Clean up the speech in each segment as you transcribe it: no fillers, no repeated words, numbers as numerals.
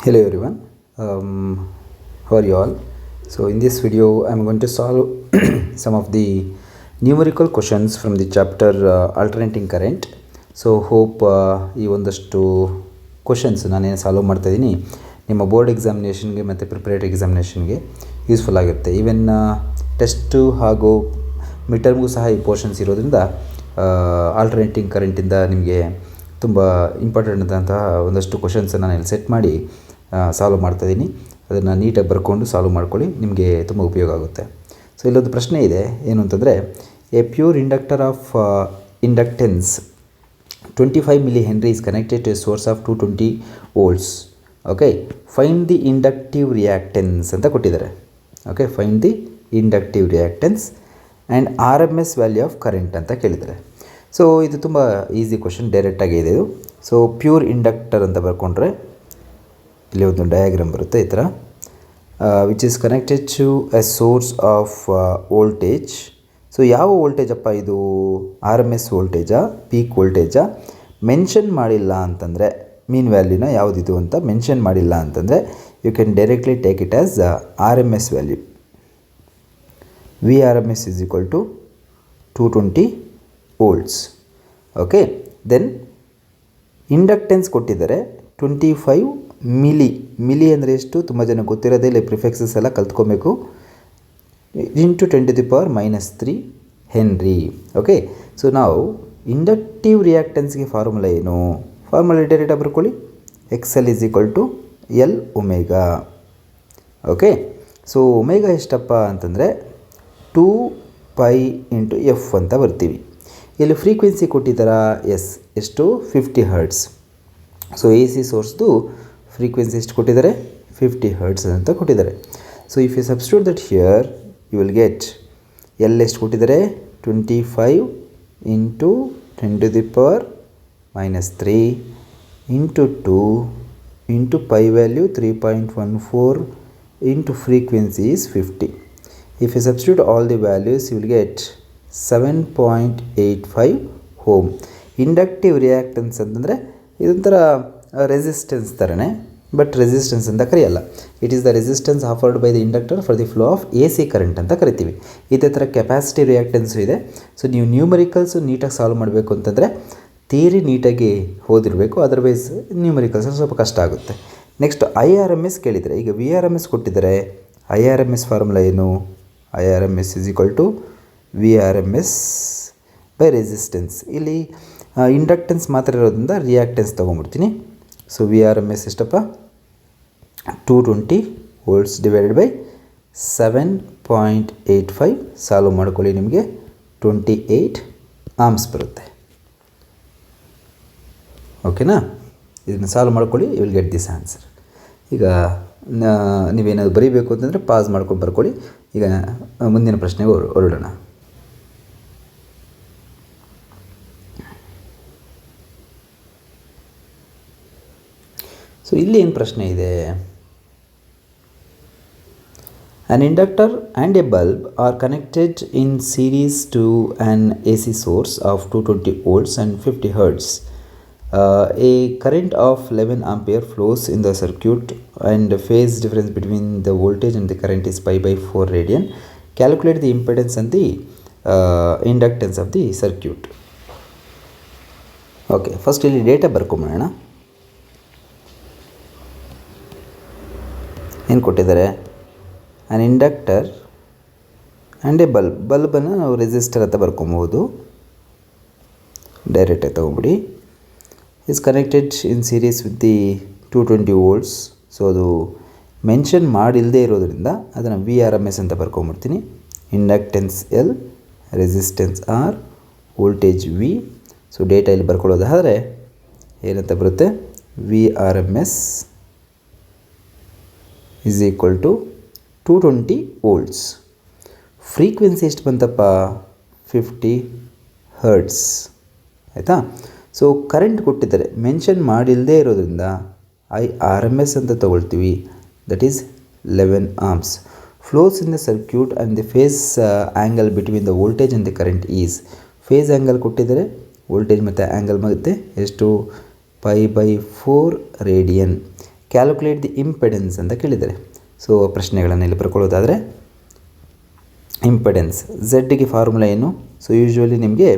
Hello everyone, how are you all? So in this video I'm going to solve some of the numerical questions from the chapter alternating current. So hope ಈ ಒಂದಷ್ಟು questions ನಾನೇನು solve ಮಾಡ್ತಾಯಿದ್ದೀನಿ ನಿಮ್ಮ board ಎಕ್ಸಾಮಿನೇಷನ್ಗೆ ಮತ್ತು preparatory ಎಕ್ಸಾಮಿನೇಷನ್ಗೆ useful ಆಗಿರುತ್ತೆ. Even test ಹಾಗೂ mid ಟರ್ಮ್ಗೂ ಸಹ ಈ ಪೋರ್ಷನ್ಸ್ ಇರೋದ್ರಿಂದ ಆಲ್ಟರ್ನೇಟಿಂಗ್ ಕರೆಂಟಿಂದ ನಿಮಗೆ ತುಂಬ ಇಂಪಾರ್ಟೆಂಟ್ ಆದಂತಹ ಒಂದಷ್ಟು ಕ್ವಶನ್ಸನ್ನು ನಾನು ಇಲ್ಲಿ ಸೆಟ್ ಮಾಡಿ ಸಾಲ್ವ್ ಮಾಡ್ತಾಯಿದ್ದೀನಿ. ಅದನ್ನು ನೀಟಾಗಿ ಬರ್ಕೊಂಡು ಸಾಲ್ವ್ ಮಾಡ್ಕೊಳ್ಳಿ, ನಿಮಗೆ ತುಂಬ ಉಪಯೋಗ ಆಗುತ್ತೆ. ಸೊ ಇಲ್ಲೊಂದು ಪ್ರಶ್ನೆ ಇದೆ, ಏನು ಅಂತಂದರೆ A pure inductor of inductance 25 milli Henry is connected to a source of 220 volts. Okay, find the inductive reactance ಅಂತ ಕೊಟ್ಟಿದ್ದಾರೆ. Okay, find the inductive reactance and R M S value of current ಅಂತ ಕೇಳಿದ್ದಾರೆ. So ಇದು ತುಂಬ easy question, ಡೈರೆಕ್ಟಾಗಿ ಇದೆ ಇದು. So pure inductor ಅಂತ ಬರ್ಕೊಂಡ್ರೆ ಇಲ್ಲಿ ಒಂದು ಡಯಾಗ್ರಾಮ್ ಬರುತ್ತೆ ಈ ಥರ, which is connected to a source of voltage. So ಯಾವ ವೋಲ್ಟೇಜಪ್ಪ ಇದು? ಆರ್ ಎಮ್ ಎಸ್ ವೋಲ್ಟೇಜಾ, ಪೀಕ್ ವೋಲ್ಟೇಜಾ? ಮೆನ್ಷನ್ ಮಾಡಿಲ್ಲ ಅಂತಂದರೆ ಮೀನ್ ವ್ಯಾಲ್ಯೂನ ಯಾವುದಿದು ಅಂತ ಮೆನ್ಷನ್ ಮಾಡಿಲ್ಲ ಅಂತಂದರೆ you can directly take it as R M S value. V R M S is equal to 220 volts. Okay, then inductance ಕೊಟ್ಟಿದ್ದಾರೆ 25 ಮಿಲಿ ಅಂದರೆ ಎಷ್ಟು? ತುಂಬ ಜನ ಗೊತ್ತಿರೋದೇ ಇಲ್ಲ, ಪ್ರಿಫಿಕ್ಸಸ್ ಎಲ್ಲ ಕಲ್ತ್ಕೊಬೇಕು. Into 10⁻³ henry. ಓಕೆ, ಸೊ ನಾವು ಇಂಡಕ್ಟಿವ್ ರಿಯಾಕ್ಟೆನ್ಸ್ಗೆ ಫಾರ್ಮುಲಾ ಏನು? ಫಾರ್ಮುಲಾ ಡೈರೆಕ್ಟಾಗಿ ಬರ್ಕೊಳ್ಳಿ, XL is equal to L omega. Okay, so omega ಎಷ್ಟಪ್ಪ ಅಂತಂದರೆ 2π × F ಅಂತ ಬರ್ತೀವಿ. ಇಲ್ಲಿ ಫ್ರೀಕ್ವೆನ್ಸಿ ಕೊಟ್ಟಿದ್ದಾರಾ? ಎಷ್ಟು? 50 ಹರ್ಟ್ಸ್. ಸೊ ಎ ಸಿ ಸೋರ್ಸ್ದು ಫ್ರೀಕ್ವೆನ್ಸಿ ಎಷ್ಟು ಕೊಟ್ಟಿದ್ದಾರೆ? 50 ಹರ್ಟ್ಸ್ ಅಂತ ಕೊಟ್ಟಿದ್ದಾರೆ. So if you substitute that here you will get L ಎಷ್ಟು ಕೊಟ್ಟಿದ್ದಾರೆ? 25 × 10⁻³ into 2 into pi value 3.14 into frequency is 50. If you substitute all the values, you will get 7.85 ohm. Inductive reactance ಅಂತಂದರೆ ಇದೊಂಥರ resistance ಥರನೇ, but resistance ಅಂತ ಕರೆಯಲ್ಲ. It is the resistance offered by the inductor for the flow of A C current ಅಂತ ಕರಿತೀವಿ. ಇದೇ ಥರ capacity ರಿಯಾಕ್ಟೆನ್ಸು ಇದೆ. ಸೊ ನೀವು ನ್ಯೂಮರಿಕಲ್ಸು ನೀಟಾಗಿ ಸಾಲ್ವ್ ಮಾಡಬೇಕು ಅಂತಂದರೆ ಥಿಯರಿ ನೀಟಾಗಿ ಓದಿರಬೇಕು, ಅದರ್ವೈಸ್ ನ್ಯೂಮರಿಕಲ್ಸ್ ಸ್ವಲ್ಪ ಕಷ್ಟ ಆಗುತ್ತೆ. Next I R M S ಕೇಳಿದರೆ, ಈಗ ವಿ ಆರ್ ಎಮ್ ಎಸ್ ಕೊಟ್ಟಿದ್ದಾರೆ. I R M S formula ಏನು? I R M S is equal to V R M S by resistance. ಇಲ್ಲಿ ಇಂಡಕ್ಟೆನ್ಸ್ ಮಾತ್ರ ಇರೋದ್ರಿಂದ ರಿಯಾಕ್ಟೆನ್ಸ್ ತೊಗೊಂಡ್ಬಿಡ್ತೀನಿ. So V R M S ಎಷ್ಟಪ್ಪ? 220 volts divided by 7.85. Solve ಮಾಡ್ಕೊಳ್ಳಿ, ನಿಮಗೆ 28 amps ಬರುತ್ತೆ. ಓಕೆನಾ? ಇದನ್ನು ಸಾಲ್ವ್ ಮಾಡ್ಕೊಳ್ಳಿ, you will get this answer. ಈಗ ನೀವೇನಾದ್ರು ಬರೀಬೇಕು ಅಂತಂದರೆ ಪಾಸ್ ಮಾಡ್ಕೊಂಡು ಬರ್ಕೊಳ್ಳಿ. ಈಗ ಮುಂದಿನ ಪ್ರಶ್ನೆಗೆ ಹೊರಡೋಣ. ಸೊ ಇಲ್ಲಿ ಏನು ಪ್ರಶ್ನೆ ಇದೆ? An inductor and a bulb are connected in series to an AC source of 220 volts and 50 hertz. A current of 11 ampere flows in the circuit and the phase difference between the voltage and the current is π/4 radian. Calculate the impedance and the inductance of the circuit. Okay, first ಇಲ್ಲಿ data ಬರ್ಕೊಂಬಿಡೋಣ. ಏನು ಕೊಟ್ಟಿದ್ದಾರೆ? An inductor and a ಬಲ್ಬನ್ನು ನಾವು resistor ಅಂತ ಬರ್ಕೊಬೋದು. ಡೈರೆಕ್ಟಾಗಿ ತೊಗೊಂಬಿಡಿ. Is connected in series with the 220 volts. So ಅದು ಮೆನ್ಷನ್ ಮಾಡಿಲ್ಲದೆ ಇರೋದ್ರಿಂದ ಅದನ್ನು ವಿ ಆರ್ ಎಮ್ ಎಸ್ ಅಂತ ಬರ್ಕೊಂಬಿಡ್ತೀನಿ. Inductance L, resistance R, voltage V. So data ಇಲ್ಲಿ ಬರ್ಕೊಳ್ಳೋದಾದರೆ ಏನಂತ ಬರುತ್ತೆ? V R M S is equal to 220 volts. Frequency ಎಷ್ಟು ಬಂತಪ್ಪ? 50 ಹರ್ಟ್ಸ್. ಆಯಿತಾ? ಸೊ ಕರೆಂಟ್ ಕೊಟ್ಟಿದ್ದಾರೆ, ಮೆನ್ಷನ್ ಮಾಡಿಲ್ಲದೆ ಇರೋದ್ರಿಂದ ಐ ಆರ್ ಎಮ್ ಎಸ್ ಅಂತ ತೊಗೊಳ್ತೀವಿ. That is 11 amps. Flows in the circuit and the face angle between the voltage and the current is. Face angle ಕೊಟ್ಟಿದ್ದಾರೆ, voltage ಮತ್ತು ಆ್ಯಂಗಲ್ ಮತ್ತು ಎಷ್ಟು? π/4 ರೇಡಿಯನ್. ಕ್ಯಾಲ್ಕುಲೇಟ್ ದಿ ಇಂಪೆಡೆನ್ಸ್ ಅಂತ ಕೇಳಿದ್ದಾರೆ. ಸೊ ಪ್ರಶ್ನೆಗಳನ್ನು ಇಲ್ಲಿ ಬರ್ಕೊಳ್ಳೋದಾದರೆ ಇಂಪೆಡೆನ್ಸ್ ಝಡ್ಗೆ ಫಾರ್ಮುಲಾ ಏನು? ಸೊ ಯೂಶ್ವಲಿ ನಿಮಗೆ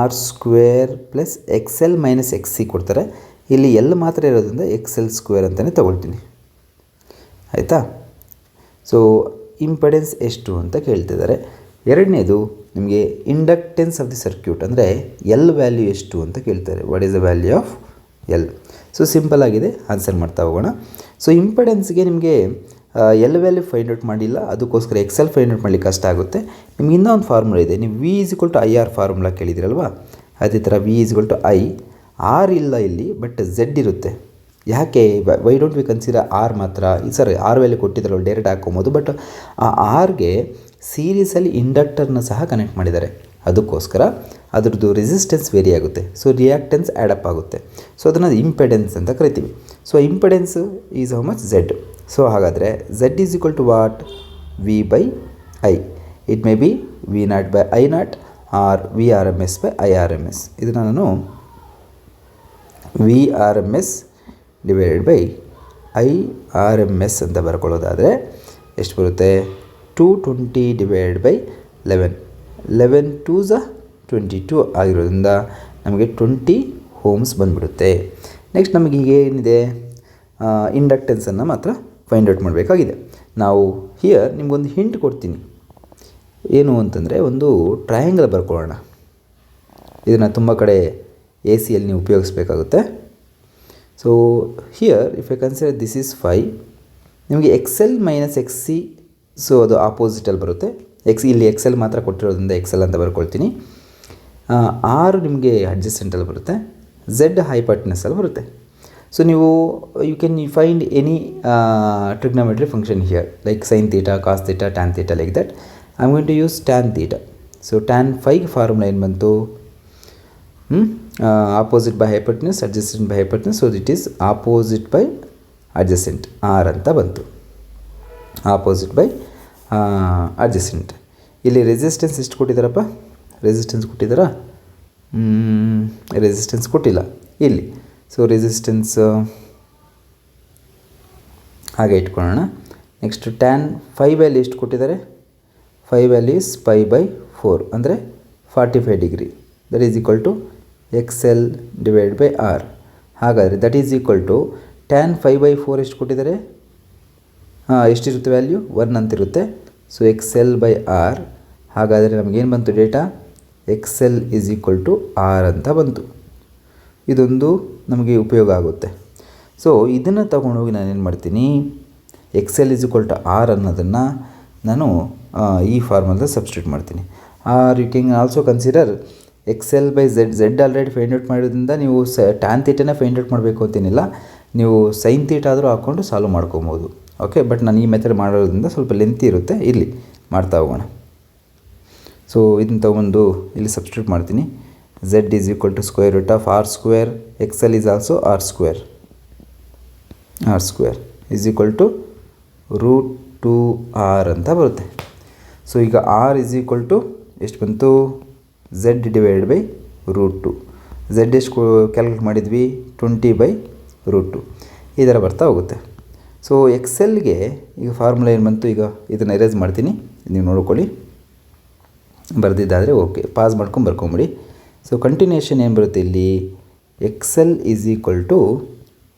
R² plus XL minus XC ಕೊಡ್ತಾರೆ. ಇಲ್ಲಿ ಎಲ್ ಮಾತ್ರ ಇರೋದ್ರಿಂದ XL² ಅಂತಲೇ ತೊಗೊಳ್ತೀನಿ, ಆಯಿತಾ. ಸೊ ಇಂಪೆಡೆನ್ಸ್ ಎಷ್ಟು ಅಂತ ಕೇಳ್ತಿದ್ದಾರೆ. ಎರಡನೇದು ನಿಮಗೆ ಇಂಡಕ್ಟೆನ್ಸ್ ಆಫ್ ದಿ ಸರ್ಕ್ಯೂಟ್ ಅಂದರೆ ಎಲ್ ವ್ಯಾಲ್ಯೂ ಎಷ್ಟು ಅಂತ ಕೇಳ್ತಾರೆ. What is the value of L? So simple ಆಗಿದೆ, ಆನ್ಸರ್ ಮಾಡ್ತಾ ಹೋಗೋಣ. ಸೊ ಇಂಪೆಡೆನ್ಸ್ಗೆ ನಿಮಗೆ ಎಲ್ ವ್ಯಾಲ್ಯೂ ಫೈಂಡ್ ಔಟ್ ಮಾಡಿಲ್ಲ, ಅದಕ್ಕೋಸ್ಕರ XL ಫೈಂಡ್ ಔಟ್ ಮಾಡಲಿಕ್ಕೆ ಕಷ್ಟ ಆಗುತ್ತೆ. ನಿಮ್ಗೆ ಇನ್ನೊಂದು ಫಾರ್ಮುಲಾ ಇದೆ, ನೀವು V = IR ಫಾರ್ಮುಲಾ ಕೇಳಿದಿರಲ್ವಾ, ಅದೇ ಥರ V = I. R ಇಲ್ಲ ಇಲ್ಲಿ, ಬಟ್ Z ಇರುತ್ತೆ. ಯಾಕೆ why don't we consider R ಮಾತ್ರ? ಸರ್ ಆರ್ ವ್ಯಾಲ್ಯೂ ಕೊಟ್ಟಿದ್ದಾರಲ್ಲ, ಡೈರೆಕ್ಟ್ ಹಾಕ್ಕೊಬೋದು. ಬಟ್ ಆ ಆರ್ಗೆ ಸೀರೀಸಲ್ಲಿ ಇಂಡಕ್ಟರ್ನ ಸಹ ಕನೆಕ್ಟ್ ಮಾಡಿದ್ದಾರೆ, ಅದಕ್ಕೋಸ್ಕರ ಅದ್ರದ್ದು ರೆಸಿಸ್ಟೆನ್ಸ್ ವೇರಿ ಆಗುತ್ತೆ. ಸೊ ರಿಯಾಕ್ಟೆನ್ಸ್ ಆ್ಯಡಪ್ ಆಗುತ್ತೆ. ಸೊ ಅದನ್ನು ಇಂಪೆಡೆನ್ಸ್ ಅಂತ ಕರಿತೀವಿ. So impedance is how much Z. So ಹಾಗಾದರೆ Z = what? V/I. It may be V0/I0 or VRMS/IRMS. ಇದನ್ನು ನಾನು VRMS / IRMS ಅಂತ ಬರ್ಕೊಳ್ಳೋದಾದರೆ ಎಷ್ಟು ಬರುತ್ತೆ? 220 / 11. 11 2s 22 ಆಗಿರೋದ್ರಿಂದ ನಮಗೆ 20 ಓಮ್ಸ್ ಬಂದುಬಿಡುತ್ತೆ. ನೆಕ್ಸ್ಟ್ ನಮಗೆ ಈಗ ಏನಿದೆ, ಇಂಡಕ್ಟೆನ್ಸನ್ನು ಮಾತ್ರ ಫೈಂಡ್ ಔಟ್ ಮಾಡಬೇಕಾಗಿದೆ. ನಾವು ಹಿಯರ್ ನಿಮಗೊಂದು ಹಿಂಟ್ ಕೊಡ್ತೀನಿ. ಏನು ಅಂತಂದರೆ ಒಂದು ಟ್ರಯಾಂಗಲ್ ಬರ್ಕೊಳ್ಳೋಣ. ಇದನ್ನು ತುಂಬ ಕಡೆ ACಯಲ್ಲಿ ನೀವು ಉಪಯೋಗಿಸ್ಬೇಕಾಗುತ್ತೆ. So here if I consider this is 5, ನಿಮಗೆ XL ಮೈನಸ್ XC, ಸೊ ಅದು ಆಪೋಸಿಟಲ್ಲಿ ಬರುತ್ತೆ. ಇಲ್ಲಿ XL ಮಾತ್ರ ಕೊಟ್ಟಿರೋದ್ರಿಂದ XL ಅಂತ ಬರ್ಕೊಳ್ತೀನಿ. R ನಿಮಗೆ ಅಡ್ಜಸೆಂಟಲ್ಲಿ ಬರುತ್ತೆ, Z ಹೈಪಾಟ್ನಸಲ್ಲಿ ಬರುತ್ತೆ. ಸೊ ನೀವು you can find any trigonometry function here, like sin θ, cos θ, tan θ, like that. I am going to use tan θ. So tan phi formula ಏನು ಬಂತು? Opposite by hypotenuse, adjacent by hypotenuse. So it is opposite by adjacent, R ಅಂತ ಬಂತು. Opposite by adjacent. ಇಲ್ಲಿ resistance ಎಷ್ಟು ಕೊಟ್ಟಿದ್ದಾರಪ್ಪ? Resistance ಕೊಟ್ಟಿದ್ದಾರಾ? Resistance ಕೊಟ್ಟಿಲ್ಲ ಇಲ್ಲಿ. So resistance ಹಾಗೆ ಇಟ್ಕೊಳ್ಳೋಣ. ನೆಕ್ಸ್ಟ್ tan phi ವ್ಯಾಲ್ಯೂ ಎಷ್ಟು ಕೊಟ್ಟಿದ್ದಾರೆ? phi ವ್ಯಾಲ್ಯೂ ಇಸ್ π/4 ಅಂದರೆ 45 degree. That is equal to XL / R. ಹಾಗಾದರೆ that is equal to tan π/4 ಎಷ್ಟು ಕೊಟ್ಟಿದ್ದಾರೆ? ಎಷ್ಟಿರುತ್ತೆ ವ್ಯಾಲ್ಯೂ? 1 ಅಂತಿರುತ್ತೆ. So XL/R. ಹಾಗಾದರೆ ನಮಗೇನು ಬಂತು ಡೇಟಾ? XL = R ಅಂತ ಬಂತು. ಇದೊಂದು ನಮಗೆ ಉಪಯೋಗ ಆಗುತ್ತೆ. ಸೊ ಇದನ್ನು ತಗೊಂಡೋಗಿ ನಾನೇನು ಮಾಡ್ತೀನಿ, XL = R ಅನ್ನೋದನ್ನು ನಾನು ಈ ಫಾರ್ಮುಲಾದ ಸಬ್ಸ್ಟಿಟ್ಯೂಟ್ ಮಾಡ್ತೀನಿ. Or you can also consider XL/Z. Z already find out ಮಾಡೋದ್ರಿಂದ ನೀವು tan θ ಫೈಂಡ್ ಔಟ್ ಮಾಡಬೇಕು ಅಂತೇನಿಲ್ಲ, ನೀವು sin θ ಆದರೂ ಹಾಕ್ಕೊಂಡು ಸಾಲ್ವ್ ಮಾಡ್ಕೊಬೋದು. ಓಕೆ, ಬಟ್ ನಾನು ಈ ಮೆಥಡ್ ಮಾಡೋದ್ರಿಂದ ಸ್ವಲ್ಪ ಲೆಂತಿ ಇರುತ್ತೆ. ಇಲ್ಲಿ ಮಾಡ್ತಾ ಹೋಗೋಣ. ಸೊ ಇದನ್ನು ತೊಗೊಂಡು ಇಲ್ಲಿ ಸಬ್ಸ್ಟಿಟ್ಯೂಟ್ ಮಾಡ್ತೀನಿ. Z = √R². XL is also R² √2R ಅಂತ ಬರುತ್ತೆ. ಸೊ ಈಗ R ಎಷ್ಟು ಬಂತು? Z / √2. Z ಎಷ್ಟು ಕ್ಯಾಲ್ಕುಲೇಟ್ ಮಾಡಿದ್ವಿ? 20/√2. ಈ ಥರ ಬರ್ತಾ ಹೋಗುತ್ತೆ. ಸೊ XLಗೆ ಈಗ ಫಾರ್ಮುಲಾ ಏನು ಬಂತು? ಈಗ ಇದನ್ನು ಎರೇಸ್ ಮಾಡ್ತೀನಿ, ನೀವು ನೋಡ್ಕೊಳ್ಳಿ. ಬರೆದಿದ್ದಾದರೆ ಓಕೆ, ಪಾಸ್ ಮಾಡ್ಕೊಂಡು ಬರ್ಕೊಂಬಿಡಿ. ಸೊ ಕಂಟಿನ್ಯೂಷನ್ ಏನು ಬರುತ್ತೆ ಇಲ್ಲಿ? XL =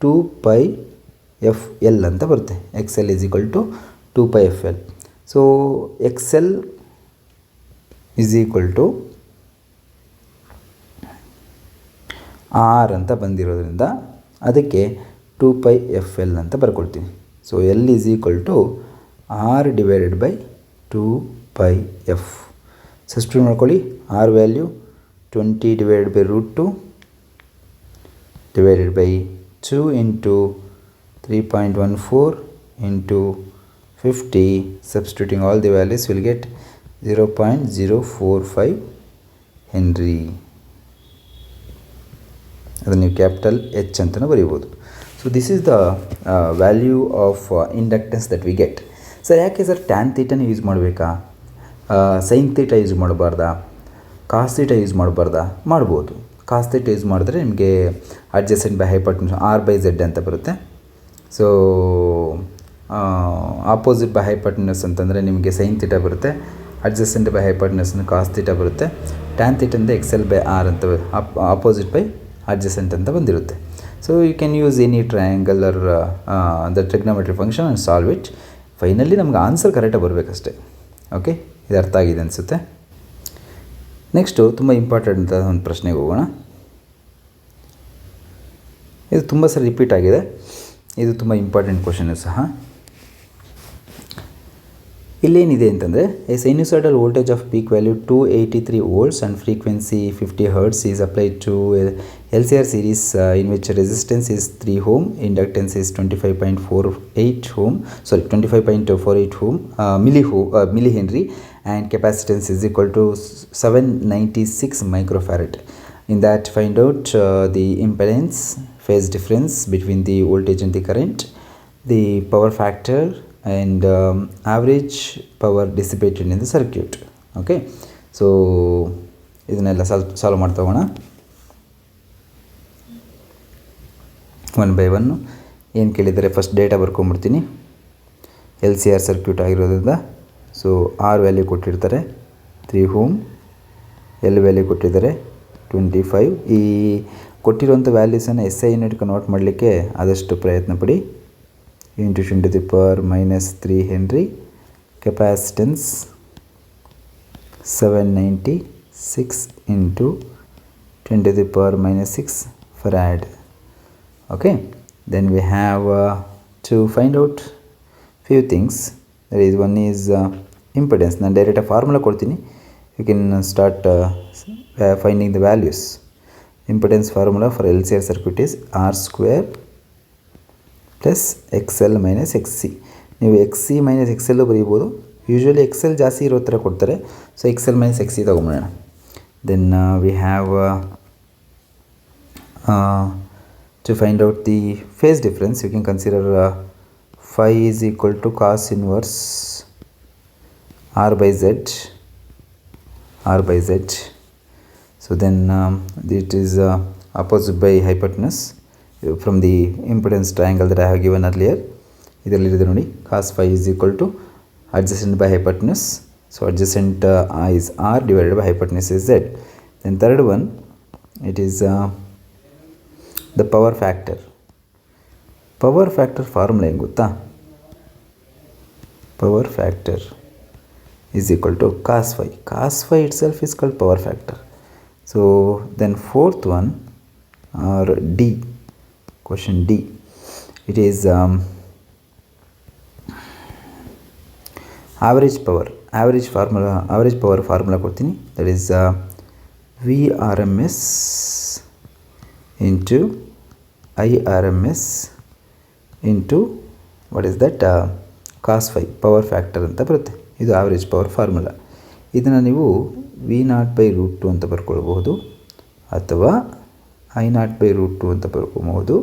2πfL ಅಂತ ಬರುತ್ತೆ. XL = 2πfL. So XL = R ಅಂತ ಬಂದಿರೋದ್ರಿಂದ ಅದಕ್ಕೆ 2πfL ಅಂತ ಬರ್ಕೊಳ್ತೀನಿ. So L = R / 2πf. Substitute ಮಾಡ್ಕೊಳ್ಳಿ. R value 20 / √2 / 2 × 3.14 × 50. Substituting all the values will get 0.045 Henry. ಅದನ್ನು ನೀವು ಕ್ಯಾಪಿಟಲ್ H ಅಂತಲೂ ಬರೀಬೋದು. So this is the value of inductance that we get. Sir ಯಾಕೆ ಸರ್ tan θ ಯೂಸ್ ಮಾಡಬೇಕಾ? sin θ use ಮಾಡಬಾರ್ದಾ? cos θ use ಮಾಡಬಾರ್ದಾ? ಮಾಡ್ಬೋದು. cos θ ಯೂಸ್ ಮಾಡಿದ್ರೆ ನಿಮಗೆ ಅಡ್ಜಸೆಂಟ್ ಬೈ ಹೈಪಾಟೆನ್ಯೂಸ್ R/Z ಅಂತ ಬರುತ್ತೆ. ಸೊ ಆಪೋಸಿಟ್ ಬೈ ಹೈಪಾಟನಸ್ ಅಂತಂದರೆ ನಿಮಗೆ ಸೈನ್ ಥೀಟಾ ಬರುತ್ತೆ, ಅಡ್ಜಸೆಂಟ್ ಬೈ ಹೈಪಾಟನಸ್ ಅಂದರೆ ಕಾಸ್ ಥೀಟಾ ಬರುತ್ತೆ, ಟ್ಯಾನ್ ಥೀಟಾ ಅಂದರೆ ಎಕ್ಸೆಲ್ ಬೈ ಆರ್ ಅಂತ ಆಪೋಸಿಟ್ ಬೈ ಅಡ್ಜಸೆಂಟ್ ಅಂತ ಬಂದಿರುತ್ತೆ. So you can use any triangle or the trigonometry function and solve it. Finally ನಮ್ಗೆ ಆನ್ಸರ್ ಕರೆಕ್ಟಾಗಿ ಬರಬೇಕಷ್ಟೆ. ಓಕೆ, ಇದು ಅರ್ಥ ಆಗಿದೆ ಅನಿಸುತ್ತೆ. ನೆಕ್ಸ್ಟು ತುಂಬ ಇಂಪಾರ್ಟೆಂಟ್ ಒಂದು ಪ್ರಶ್ನೆಗೆ ಹೋಗೋಣ. ಇದು ತುಂಬ ಸರಿ ರಿಪೀಟ್ ಆಗಿದೆ. ಇದು ತುಂಬ ಇಂಪಾರ್ಟೆಂಟ್ ಕ್ವಶನು ಸಹ. ಇಲ್ಲೇನಿದೆ ಅಂತಂದರೆ a sinusoidal voltage of peak value 283 volts and frequency 50 Hz is applied to LCR series in which resistance is 3 ohm, inductance is 25.48 ohm, millihenry, and capacitance is equal to 796 microfarad. In that, find out the impedance, phase difference between the voltage and the current, the power factor, and average power dissipated in the circuit. Okay, so ಇದನ್ನೆಲ್ಲ solve ಮಾಡ್ತಾ ಹೋಗೋಣ one by one. ಏನು ಕೇಳಿದರೆ first data ಬರ್ಕೊಂಬಿಡ್ತೀನಿ. LCR circuit ಆಗಿರೋದ್ರಿಂದ so R value ಕೊಟ್ಟಿರ್ತಾರೆ 3 ohm, L value ಕೊಟ್ಟಿದ್ದಾರೆ 25. ಈ ಕೊಟ್ಟಿರುವಂಥ ವ್ಯಾಲ್ಯೂಸನ್ನು SI ಯೂನಿಟ್ ಕನ್ವರ್ಟ್ ಮಾಡಲಿಕ್ಕೆ ಆದಷ್ಟು ಪ್ರಯತ್ನ ಪಡಿ. into 10 to the power minus 3 Henry, capacitance 796 into 10 to the power minus 6 farad. Okay, then we have to find out few things. That is, one is impedance. ನಾನು direct formula ಕೊಡ್ತೀನಿ, you can start finding the values. Impedance formula for LCR circuit is R square plus XL minus XC. ನೀವು XC minus XL ಬರೀಬೋದು. Usually XL ಜಾಸ್ತಿ ಇರೋ ಥರ ಕೊಡ್ತಾರೆ, ಸೊ XL minus XC ತೊಗೊಂಬಿಡೋಣ. Then we have to find out the phase difference. You can consider phi is equal to cos inverse R by Z. So then it is opposite by hypotenuse from the impedance triangle that I have given earlier. ಇದರಲ್ಲಿದೆ ನೋಡಿ, cos phi is equal to adjacent by hypotenuse. So adjacent is R divided by hypotenuse is Z. Then third one, it is the power factor. Power factor formula ಏನು ಗೊತ್ತಾ? Power factor is equal to cos phi. Cos phi itself is called power factor. So then fourth one, or D, question D, it is average power formula ಕೊಡ್ತೀನಿ. that is VRMS into IRMS into what is that cos phi power factor ಅಂತ ಬರುತ್ತೆ. ಇದು average power formula. ಇದನ್ನು ನೀವು V0/√2 ಅಂತ ಬರ್ಕೊಳ್ಬಹುದು, ಅಥವಾ I0/√2 ಅಂತ ಬರ್ಕೊಬಹುದು,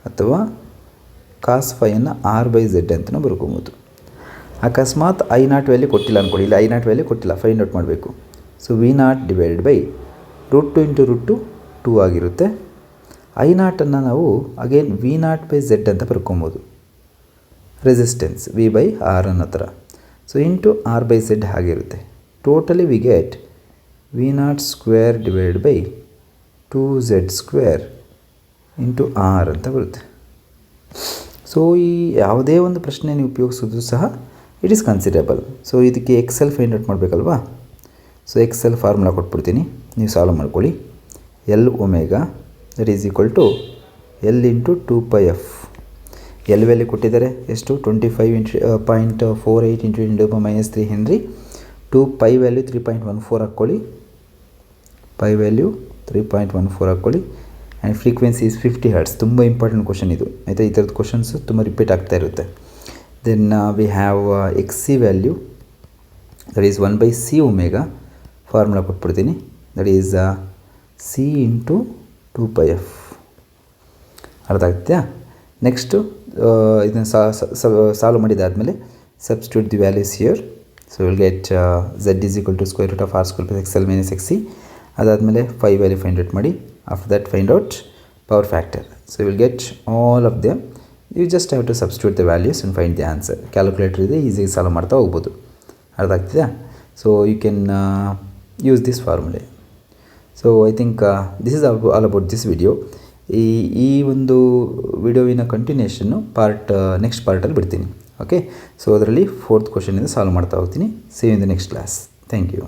ಅಥವಾ cos phi ಅನ್ನು R/Z ಅಂತಲೂ ಬರ್ಕೊಬೋದು. ಅಕಸ್ಮಾತ್ I0 ವ್ಯಾಲ್ಯೂ ಕೊಟ್ಟಿಲ್ಲ ಅಂದ್ಕೊಳ್ಳಿ, ಇಲ್ಲ I0 ವ್ಯಾಲ್ಯೂ ಕೊಟ್ಟಿಲ್ಲ, ಫೈಂಡ್ ಔಟ್ ಮಾಡಬೇಕು. So V0 divided by √2 into √2 2 ಆಗಿರುತ್ತೆ. I0 ಅನ್ನು ನಾವು ಅಗೇನ್ V0/Z ಅಂತ ಬರ್ಕೊಬೋದು, ರೆಸಿಸ್ಟೆನ್ಸ್ V/R ಅನ್ನೋ ಥರ. ಸೊ ಇಂಟು R/Z ಆಗಿರುತ್ತೆ. Totally we get V0 square divided by 2Z² into R ಅಂತ ಬರುತ್ತೆ. ಸೊ ಈ ಯಾವುದೇ ಒಂದು ಪ್ರಶ್ನೆ ನೀವು ಉಪಯೋಗಿಸೋದು ಸಹ ಇಟ್ ಈಸ್ ಕನ್ಸಿಡರಬಲ್. ಸೊ ಇದಕ್ಕೆ XL ಫೈಂಡ್ ಔಟ್ ಮಾಡಬೇಕಲ್ವಾ? ಸೊ XL ಫಾರ್ಮುಲಾ ಕೊಟ್ಬಿಡ್ತೀನಿ, ನೀವು ಸಾಲ್ವ್ ಮಾಡ್ಕೊಳ್ಳಿ. L omega that is equal to L into 2πf. L value ಕೊಟ್ಟಿದ್ದಾರೆ ಎಷ್ಟು? 25.48 ಇಂಟು 10 ಮೈನಸ್ 3 ಹೆನ್ರಿ. 2π ವ್ಯಾಲ್ಯೂ 3.14 ಹಾಕ್ಕೊಳ್ಳಿ, ಪೈ ವ್ಯಾಲ್ಯೂ 3.14 ಹಾಕ್ಕೊಳ್ಳಿ. And frequency is 50 Hz. ತುಂಬ ಇಂಪಾರ್ಟೆಂಟ್ ಕ್ವಶನ್ ಇದು, ಆಯಿತಾ? ಈ ಥರದ ಕ್ವಶನ್ಸು ತುಂಬ ರಿಪೀಟ್ ಆಗ್ತಾ ಇರುತ್ತೆ. Then we have XC value that is 1/C omega. Formula ಕೊಟ್ಬಿಡ್ತೀನಿ, that is C into 2πf. ಅರ್ಥ ಆಗ್ತೀಯಾ? ನೆಕ್ಸ್ಟು ಇದನ್ನು ಸಾಲ್ವ್ ಮಾಡಿದಾದಮೇಲೆ substitute the values here. So will get Z is equal to square root of R square plus XL minus XC. ಅದಾದಮೇಲೆ 5 value find out ಮಾಡಿ. After that find out power factor. So will get all of them. You just have to substitute the values and find the answer. Calculator ಇದೆ, ಈಸಿಯಾಗಿ solve ಮಾಡ್ತಾ ಹೋಗ್ಬೋದು. ಅರ್ಥ ಆಗ್ತಿದೆಯಾ? So you can use this formulae. So I think this is all about this video. ಈ ಒಂದು ವಿಡಿಯೋವಿನ ಕಂಟಿನ್ಯೂಷನ್ನು next ಪಾರ್ಟಲ್ಲಿ ಬಿಡ್ತೀನಿ. Okay, so ಅದರಲ್ಲಿ 4th ಕ್ವಶನಿಂದ ಸಾಲ್ವ್ ಮಾಡ್ತಾ ಹೋಗ್ತೀನಿ. See you in the next class. Thank you.